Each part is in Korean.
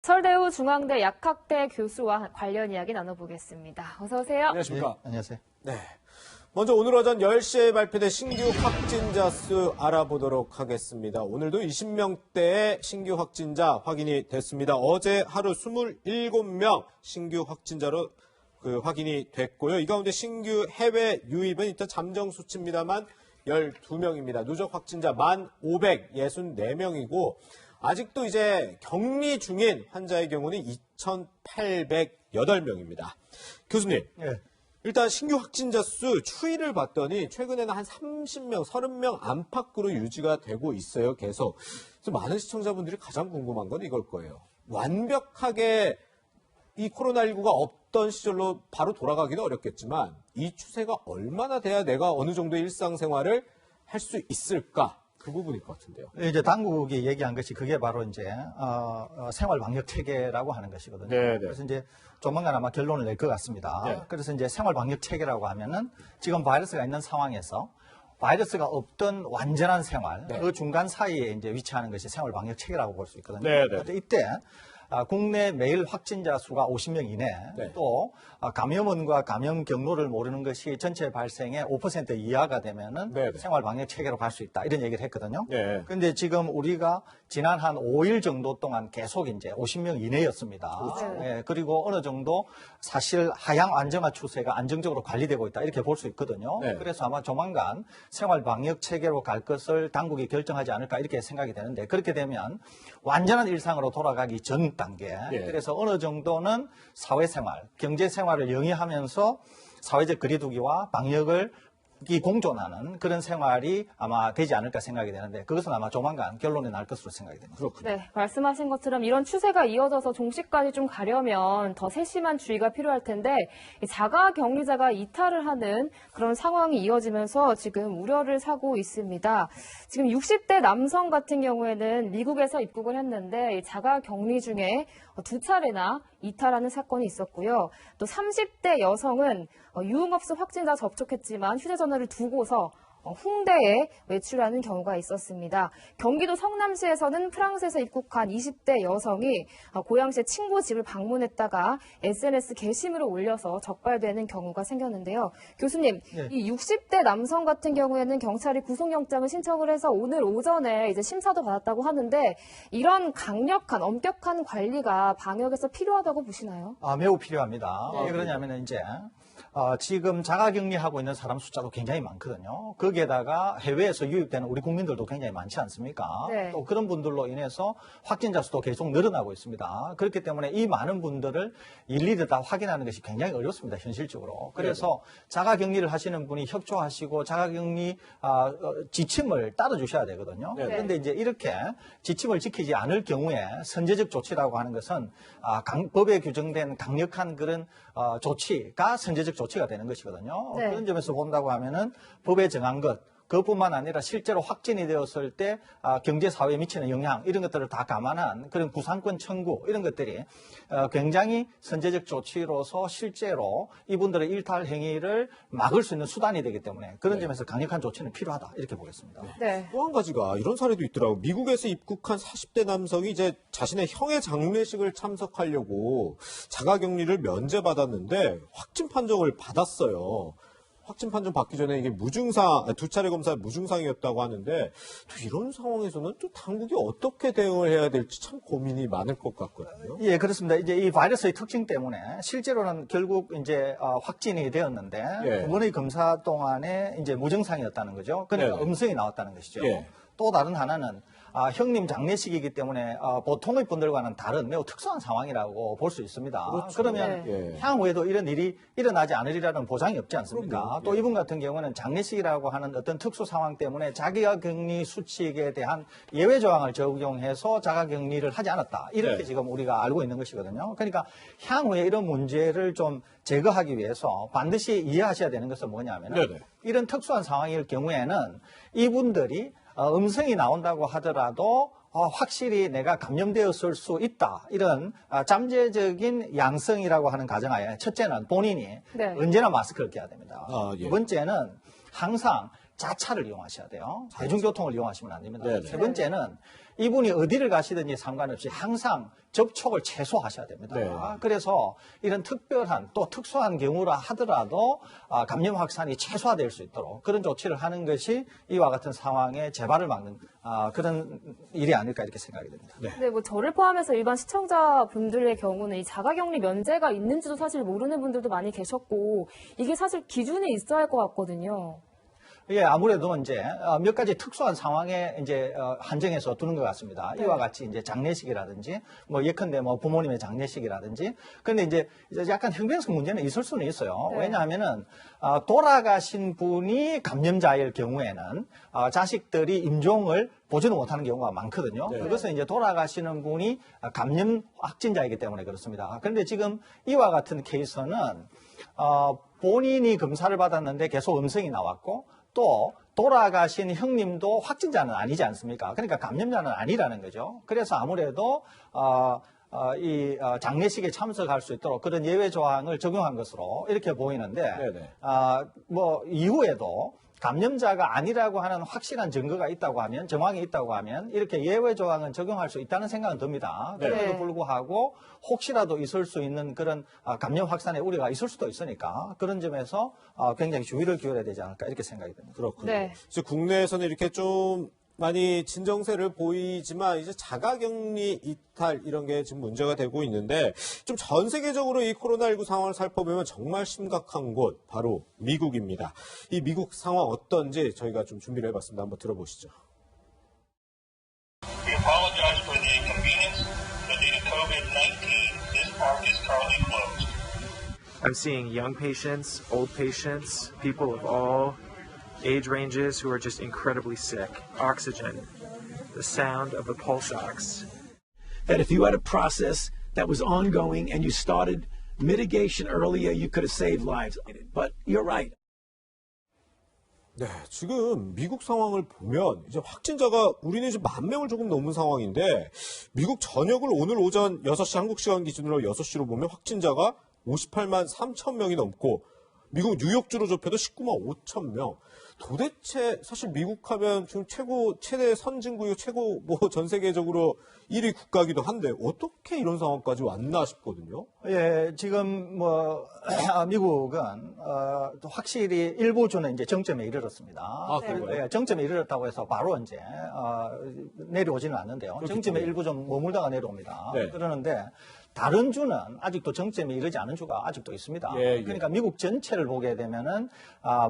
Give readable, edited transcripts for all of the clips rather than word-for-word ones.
서울대우 중앙대 약학대 교수와 관련 이야기 나눠보겠습니다. 어서 오세요. 안녕하십니까. 네, 안녕하세요. 네. 먼저 오늘 오전 10시에 발표된 신규 확진자 수 알아보도록 하겠습니다. 오늘도 20명대의 신규 확진자 확인이 됐습니다. 어제 하루 27명 신규 확진자로 확인이 됐고요. 이 가운데 신규 해외 유입은 일단 잠정 수치입니다만 12명입니다. 누적 확진자 1,564명이고 아직도 이제 격리 중인 환자의 경우는 2,808명입니다. 교수님. 네. 일단 신규 확진자 수 추이를 봤더니 최근에는 한 30명, 30명 안팎으로 유지가 되고 있어요. 계속. 그래서 많은 시청자분들이 가장 궁금한 건 이걸 거예요. 완벽하게 이 코로나19가 없던 시절로 바로 돌아가기는 어렵겠지만 이 추세가 얼마나 돼야 내가 어느 정도의 일상생활을 할 수 있을까? 그 부분일 것 같은데요. 이제 당국이 얘기한 것이 그게 바로 이제 생활 방역 체계라고 하는 것이거든요. 네네. 그래서 이제 조만간 아마 결론을 낼 것 같습니다. 네. 그래서 이제 생활 방역 체계라고 하면은 지금 바이러스가 있는 상황에서 바이러스가 없던 완전한 생활, 네. 그 중간 사이에 이제 위치하는 것이 생활 방역 체계라고 볼 수 있거든요. 네네. 그런데 이때 국내 매일 확진자 수가 50명 이내, 네. 또 감염원과 감염 경로를 모르는 것이 전체 발생의 5% 이하가 되면은 네네. 생활 방역 체계로 갈 수 있다 이런 얘기를 했거든요. 네. 그런데 지금 우리가 지난 한 5일 정도 동안 계속 이제 50명 이내였습니다. 그렇죠. 예, 그리고 어느 정도 사실 하향 안정화 추세가 안정적으로 관리되고 있다 이렇게 볼 수 있거든요. 네. 그래서 아마 조만간 생활 방역 체계로 갈 것을 당국이 결정하지 않을까 이렇게 생각이 되는데 그렇게 되면 완전한 일상으로 돌아가기 전 단계. 예. 그래서 어느 정도는 사회생활, 경제생활을 영위하면서 사회적 거리두기와 방역을 공존하는 그런 생활이 아마 되지 않을까 생각이 되는데 그것은 아마 조만간 결론이 날 것으로 생각이 됩니다. 그렇군요. 네, 말씀하신 것처럼 이런 추세가 이어져서 종식까지 좀 가려면 더 세심한 주의가 필요할 텐데 이 자가 격리자가 이탈을 하는 그런 상황이 이어지면서 지금 우려를 사고 있습니다. 지금 60대 남성 같은 경우에는 미국에서 입국을 했는데 이 자가 격리 중에 2차례나 이탈하는 사건이 있었고요. 또 30대 여성은 유흥업소 확진자 접촉했지만 휴대전화를 두고서 홍대에 외출하는 경우가 있었습니다. 경기도 성남시에서는 프랑스에서 입국한 20대 여성이 고양시의 친구 집을 방문했다가 SNS 게시물을 올려서 적발되는 경우가 생겼는데요. 교수님, 네. 이 60대 남성 같은 경우에는 경찰이 구속영장을 신청을 해서 오늘 오전에 이제 심사도 받았다고 하는데 이런 강력한, 엄격한 관리가 방역에서 필요하다고 보시나요? 매우 필요합니다. 네. 왜 그러냐면은 이제 지금 자가격리하고 있는 사람 숫자도 굉장히 많거든요. 거기에다가 해외에서 유입되는 우리 국민들도 굉장히 많지 않습니까? 네. 또 그런 분들로 인해서 확진자 수도 계속 늘어나고 있습니다. 그렇기 때문에 이 많은 분들을 일일이 다 확인하는 것이 굉장히 어렵습니다. 현실적으로. 그래서 자가격리를 하시는 분이 협조하시고 자가격리 지침을 따라주셔야 되거든요. 네. 그런데 이제 이렇게 지침을 지키지 않을 경우에 선제적 조치라고 하는 것은 법에 규정된 강력한 그런 조치가 선제적 조치가 되는 것이거든요. 네. 그런 점에서 본다고 하면은 법에 정한 것, 그뿐만 아니라 실제로 확진이 되었을 때 경제 사회에 미치는 영향 이런 것들을 다 감안한 그런 구상권 청구 이런 것들이 굉장히 선제적 조치로서 실제로 이분들의 일탈 행위를 막을 수 있는 수단이 되기 때문에 그런 네. 점에서 강력한 조치는 필요하다 이렇게 보겠습니다. 네. 또 한 가지가 이런 사례도 있더라고요. 미국에서 입국한 40대 남성이 이제 자신의 형의 장례식을 참석하려고 자가격리를 면제받았는데 확진 판정을 받았어요. 확진 판정 받기 전에 이게 두 차례 검사 무증상이었다고 하는데 또 이런 상황에서는 또 당국이 어떻게 대응을 해야 될지 참 고민이 많을 것 같거든요. 예, 그렇습니다. 이제 이 바이러스의 특징 때문에 실제로는 결국 이제 확진이 되었는데 예. 두 번의 검사 동안에 이제 무증상이었다는 거죠. 그러니까 네. 음성이 나왔다는 것이죠. 예. 또 다른 하나는 형님 장례식이기 때문에 보통의 분들과는 다른 매우 특수한 상황이라고 볼 수 있습니다. 그렇죠. 그러면 예. 향후에도 이런 일이 일어나지 않으리라는 보장이 없지 않습니까? 그럼요. 또 예. 이분 같은 경우는 장례식이라고 하는 어떤 특수 상황 때문에 자가격리 수칙에 대한 예외 조항을 적용해서 자가격리를 하지 않았다. 이렇게 네. 지금 우리가 알고 있는 것이거든요. 그러니까 향후에 이런 문제를 좀 제거하기 위해서 반드시 이해하셔야 되는 것은 뭐냐면 네네. 이런 특수한 상황일 경우에는 이분들이 음성이 나온다고 하더라도 확실히 내가 감염되었을 수 있다. 이런 잠재적인 양성이라고 하는 가정하에 첫째는 본인이 네. 언제나 마스크를 껴야 됩니다. 예. 두 번째는 항상 자차를 이용하셔야 돼요. 대중교통을 이용하시면 안 됩니다. 네네. 세 번째는 이분이 어디를 가시든지 상관없이 항상 접촉을 최소화하셔야 됩니다. 네. 그래서 이런 특별한 또 특수한 경우라 하더라도 감염 확산이 최소화될 수 있도록 그런 조치를 하는 것이 이와 같은 상황에 재발을 막는 그런 일이 아닐까 이렇게 생각이 됩니다. 근데 뭐 저를 포함해서 일반 시청자분들의 경우는 이 자가격리 면제가 있는지도 사실 모르는 분들도 많이 계셨고 이게 사실 기준이 있어야 할 것 같거든요. 예, 아무래도 이제 몇 가지 특수한 상황에 이제 한정해서 두는 것 같습니다. 이와 같이 이제 장례식이라든지 뭐 예컨대 뭐 부모님의 장례식이라든지 그런데 이제 약간 형평성 문제는 있을 수는 있어요. 네. 왜냐하면은 돌아가신 분이 감염자일 경우에는 자식들이 임종을 보지도 못하는 경우가 많거든요. 네. 그것은 이제 돌아가시는 분이 감염 확진자이기 때문에 그렇습니다. 그런데 지금 이와 같은 케이스는 본인이 검사를 받았는데 계속 음성이 나왔고 또 돌아가신 형님도 확진자는 아니지 않습니까? 그러니까 감염자는 아니라는 거죠. 그래서 아무래도 장례식에 참석할 수 있도록 그런 예외 조항을 적용한 것으로 이렇게 보이는데 네네. 뭐 이후에도 감염자가 아니라고 하는 확실한 증거가 있다고 하면 정황이 있다고 하면 이렇게 예외 조항은 적용할 수 있다는 생각은 듭니다. 네. 그럼에도 불구하고 혹시라도 있을 수 있는 그런 감염 확산의 우려가 있을 수도 있으니까 그런 점에서 굉장히 주의를 기울여야 되지 않을까 이렇게 생각이 듭니다. 그렇군요. 네. 그래서 국내에서는 이렇게 좀 많이 진정세를 보이지만 이제 자가격리 이탈 이런 게 지금 문제가 되고 있는데 좀 전 세계적으로 이 코로나19 상황을 살펴보면 정말 심각한 곳 바로 미국입니다. 이 미국 상황 어떤지 저희가 좀 준비를 해봤습니다. 한번 들어보시죠. We apologize for the inconvenience, but due to COVID-19, this park is currently closed. I'm seeing young patients, old patients, people of all age ranges who are just incredibly sick. Oxygen, the sound of the pulse ox. That if you had a process that was ongoing and you started mitigation earlier, you could have saved lives. But you're right. 네, 지금 미국 상황을 보면 이제 확진자가 우리는 이제 10,000명을 조금 넘은 상황인데 미국 전역을 오늘 오전 6시 한국 시간 기준으로 6시로 보면 확진자가 58만 3천 명이 넘고 미국 뉴욕주로 좁혀도 19만 5천 명. 도대체 사실 미국 하면 지금 최대 선진국이고 최고 뭐 전 세계적으로 1위 국가기도 한데 어떻게 이런 상황까지 왔나 싶거든요. 예, 지금 뭐 미국은 확실히 일부 주는 이제 정점에 이르렀습니다. 그런가요? 예, 정점에 이르렀다고 해서 바로 이제 내려오지는 않는데요. 정점에 일부 좀 머물다가 내려옵니다. 네. 그러는데 다른 주는 아직도 정점에 이르지 않은 주가 아직도 있습니다. 예. 그러니까 미국 전체를 보게 되면은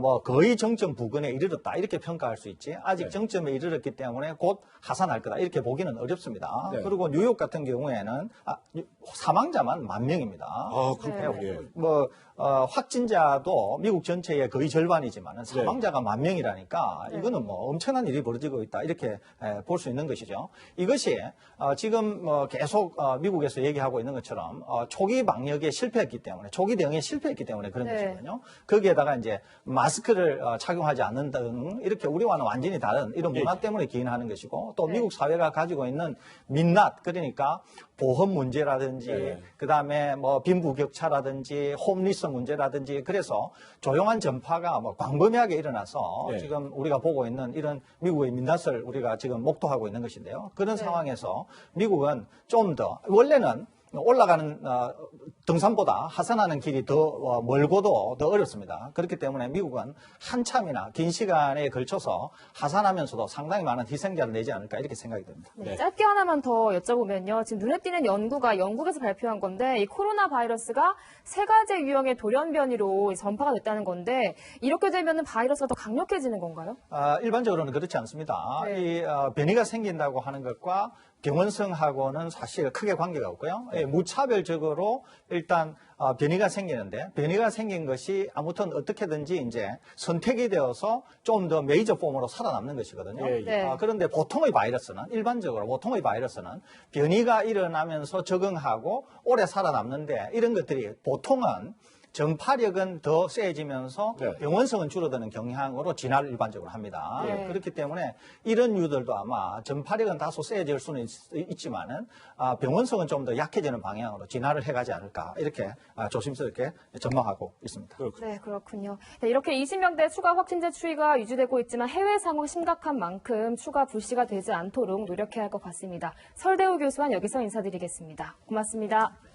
뭐 거의 정점 부근에 이르렀다 이렇게 평가할 수 있지. 아직 네. 정점에 이르렀기 때문에 곧 하산할 거다 이렇게 보기는 어렵습니다. 네. 그리고 뉴욕 같은 경우에는 사망자만 10,000명입니다. 아, 그렇군요. 네. 예. 뭐 확진자도 미국 전체의 거의 절반이지만 사망자가 10,000명이라니까 이거는 뭐 엄청난 일이 벌어지고 있다 이렇게 볼 수 있는 것이죠. 이것이 지금 뭐 계속 미국에서 얘기하고 있는 것처럼 초기 방역에 실패했기 때문에 초기 대응에 실패했기 때문에 그런 네. 것이거든요. 거기에다가 이제 마스크를 착용하지 않는 등 이렇게 우리와는 완전히 다른 이런 문화 때문에 기인하는 것이고 또 네. 미국 사회가 가지고 있는 민낯 그러니까 보험 문제라든지 네. 그다음에 뭐 빈부격차라든지 홈리스 문제라든지 그래서 조용한 전파가 뭐 광범위하게 일어나서 네. 지금 우리가 보고 있는 이런 미국의 민낯을 우리가 지금 목도하고 있는 것인데요. 그런 네. 상황에서 미국은 좀 더 원래는 올라가는 등산보다 하산하는 길이 더 멀고도 더 어렵습니다. 그렇기 때문에 미국은 한참이나 긴 시간에 걸쳐서 하산하면서도 상당히 많은 희생자를 내지 않을까 이렇게 생각이 듭니다. 네, 네. 짧게 하나만 더 여쭤보면요. 지금 눈에 띄는 연구가 영국에서 발표한 건데 이 코로나 바이러스가 3가지 유형의 돌연변이로 전파가 됐다는 건데 이렇게 되면 바이러스가 더 강력해지는 건가요? 일반적으로는 그렇지 않습니다. 네. 이 변이가 생긴다고 하는 것과 병원성하고는 사실 크게 관계가 없고요. 무차별적으로 일단 변이가 생기는데 변이가 생긴 것이 아무튼 어떻게든지 이제 선택이 되어서 좀 더 메이저 폼으로 살아남는 것이거든요. 예, 예. 네. 그런데 보통의 바이러스는 일반적으로 보통의 바이러스는 변이가 일어나면서 적응하고 오래 살아남는데 이런 것들이 보통은 전파력은 더 세지면서 네. 병원성은 줄어드는 경향으로 진화를 일반적으로 합니다. 네. 그렇기 때문에 이런 유들도 아마 전파력은 다소 세질 수는 있지만은 병원성은 좀 더 약해지는 방향으로 진화를 해가지 않을까 이렇게 조심스럽게 전망하고 있습니다. 네, 그렇군요. 네, 이렇게 20명대 추가 확진자 추이가 유지되고 있지만 해외 상황 심각한 만큼 추가 불씨가 되지 않도록 노력해야 할 것 같습니다. 설대우 교수와 여기서 인사드리겠습니다. 고맙습니다.